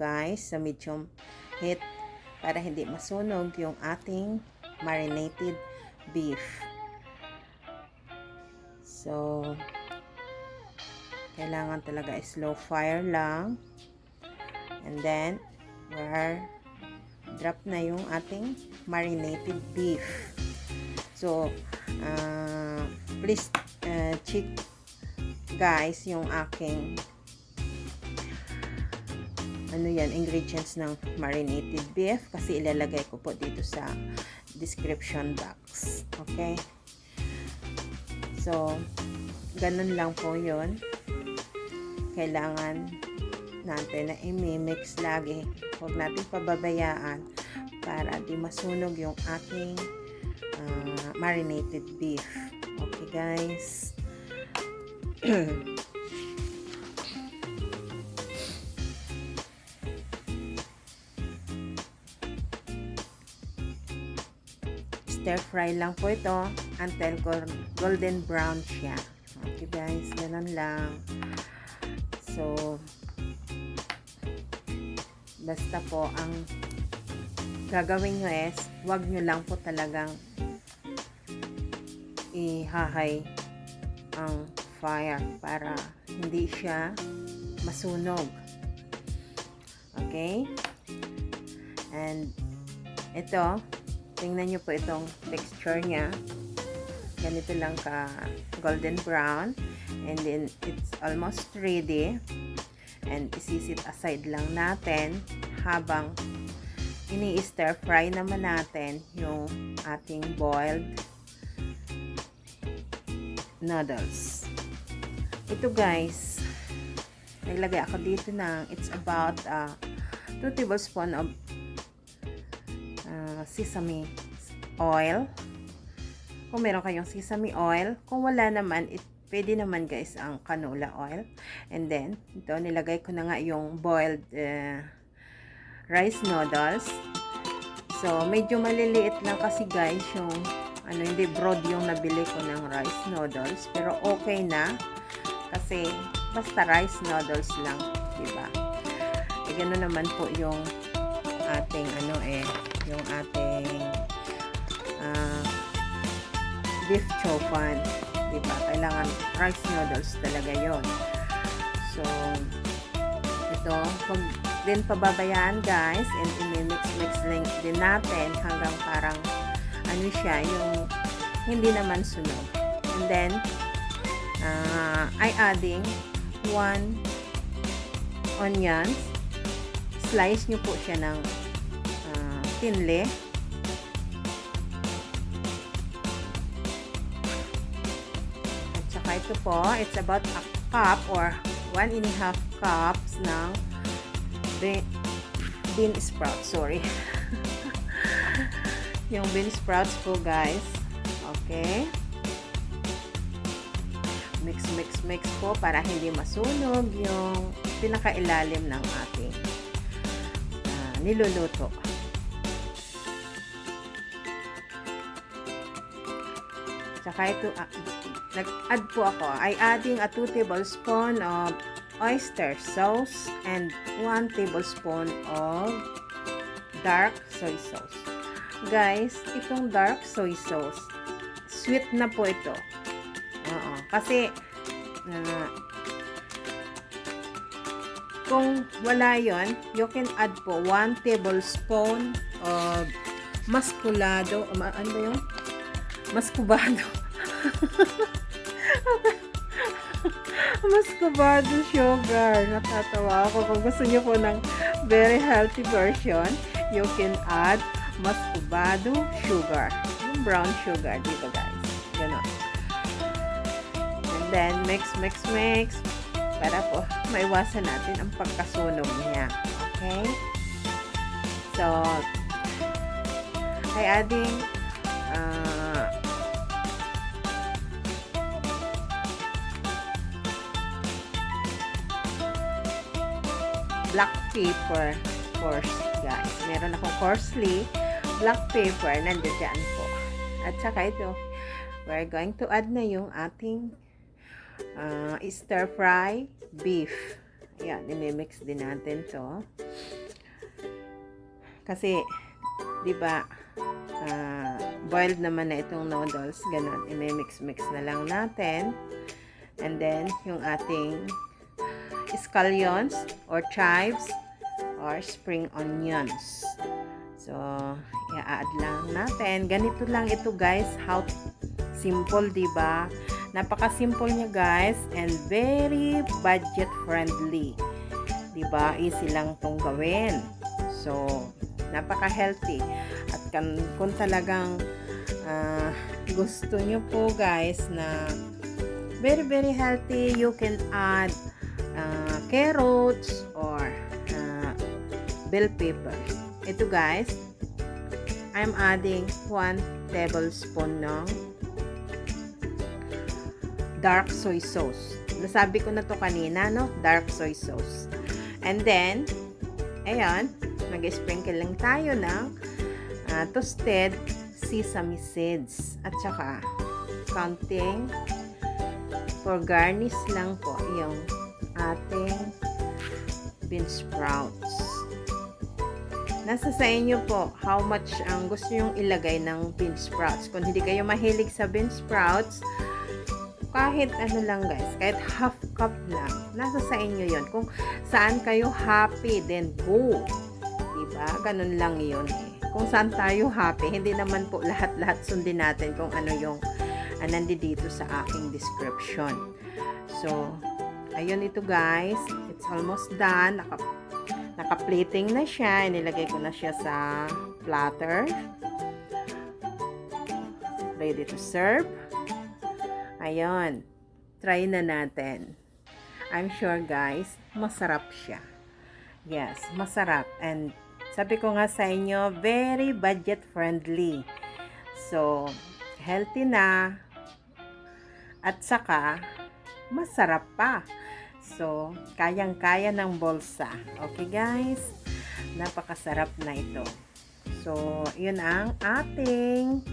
guys sa medium heat para hindi masunog yung ating marinated beef. So, kailangan talaga slow fire lang. And then, drop na yung ating marinated beef. So, please check guys yung aking ingredients ng marinated beef kasi ilalagay ko po dito sa description box. Okay? So, ganun lang po yun. Kailangan natin na i-mix lagi. Huwag natin pababayaan para di masunog yung ating marinated beef. Okay guys? Stir fry lang po ito until golden brown siya. Okay guys, ganun lang. So, basta po ang gagawin nyo is, wag nyo lang po talagang ihahay ang fire para hindi siya masunog. Okay? And ito, tingnan nyo po itong texture niya. Ganito lang ka golden brown. And then, it's almost ready. And isisit aside lang natin habang ini-stir fry naman natin yung ating boiled noodles. Ito guys, naglagay ako dito ng it's about 2 tablespoons of sesame oil. Kung meron kayong sesame oil, kung wala naman, pwede naman guys ang canola oil. And then, ito, nilagay ko na nga yung boiled rice noodles. So, medyo maliliit lang kasi guys yung, hindi broad yung nabili ko ng rice noodles. Pero okay na, kasi basta rice noodles lang, diba? E gano'n naman po yung ating, yung ating beef chow fun. Diba? Kailangan rice noodles talaga yon. So, ito, huwag din pababayaan guys, and i-mix din natin hanggang parang siya, yung hindi naman sunog. And then, I adding 1 onions. Slice nyo po siya ng thinly. Ito po, it's about a cup or 1.5 cups ng bean sprouts. Sorry. Yung bean sprouts po guys. Okay. Mix po para hindi masunog yung pinakailalim ng ating niluluto. Tsaka ito, nag-add po ako. I adding a 2 tablespoons of oyster sauce and 1 tablespoon of dark soy sauce. Guys, itong dark soy sauce, sweet na po ito. Kasi, kung wala yon, you can add po 1 tablespoon of masculado, ano ba yun? Mascubado. Mascubado sugar. Natatawa ako. Kung gusto nyo po ng very healthy version, you can add mascubado sugar. Yung brown sugar dito guys. Ganon. And then, mix. Para po, maiwasan natin ang pagkasunog niya. Okay? So, I adding black pepper, coarse guys. Meron akong coarsely black pepper, nandiyan po. At saka ito, we're going to add na yung ating stir fry beef. Ayan, i-mix din natin to. Kasi, di ba, boiled naman na itong noodles. Ganun, i-mix-mix na lang natin. And then, yung ating scallions or chives or spring onions. So, i-add lang natin. Ganito lang ito, guys. How simple, di ba? Napaka-simple niya, guys, and very budget friendly. Di ba? Easy lang tong gawin. So, napaka-healthy. At kung talagang gusto nyo po, guys, na very, very healthy, you can add carrots or bell peppers. Ito, guys, I'm adding 1 tablespoon ng dark soy sauce. Nasabi ko na to kanina, no? Dark soy sauce. And then, ayan, mag-sprinkle lang tayo ng toasted sesame seeds. At saka, counting for garnish lang po yung ating beansprouts. Nasa sa inyo po how much ang gusto nyong ilagay ng beansprouts. Kung hindi kayo mahilig sa beansprouts, kahit ano lang, guys, kahit half cup lang, nasa sa inyo yon. Kung saan kayo happy, then go. Diba? Ganun lang yun eh. Kung saan tayo happy, hindi naman po lahat-lahat sundin natin kung ano yung nandito sa aking description. So, ayun ito, guys. It's almost done. Naka-plating na siya. Inilagay ko na siya sa platter. Ready to serve. Ayun. Try na natin. I'm sure, guys, masarap siya. Yes, masarap. And sabi ko nga sa inyo, very budget friendly. So, healthy na. At saka, masarap pa. So, kayang-kaya ng bulsa. Okay, guys? Napakasarap na ito. So, yun ang ating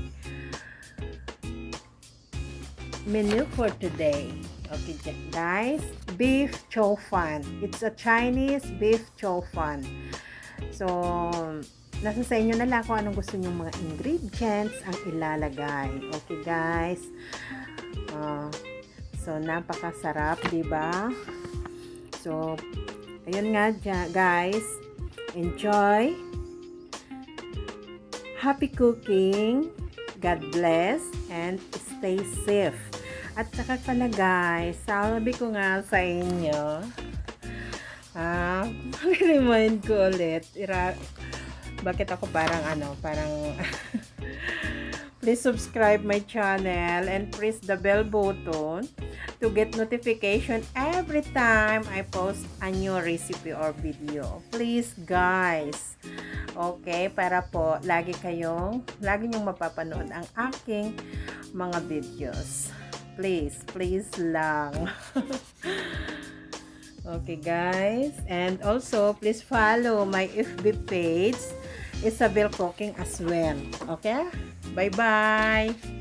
menu for today. Okay, guys? Beef Chow Fun. It's a Chinese Beef Chow Fun. So, nasa sa inyo na lang kung anong gusto nyong mga ingredients ang ilalagay. Okay, guys? So, napakasarap, diba? So, ayun nga, guys. Enjoy. Happy cooking. God bless. And stay safe. At saka pala, guys, sabi ko nga sa inyo, remind ko ulit, bakit ako parang please subscribe my channel and press the bell button to get notification every time I post a new recipe or video. Please, guys. Okay, para po lagi nyong mapapanood ang aking mga videos. Please lang. Okay, guys. And also, please follow my FB page, Isabel Cooking as well. Okay? Bye-bye!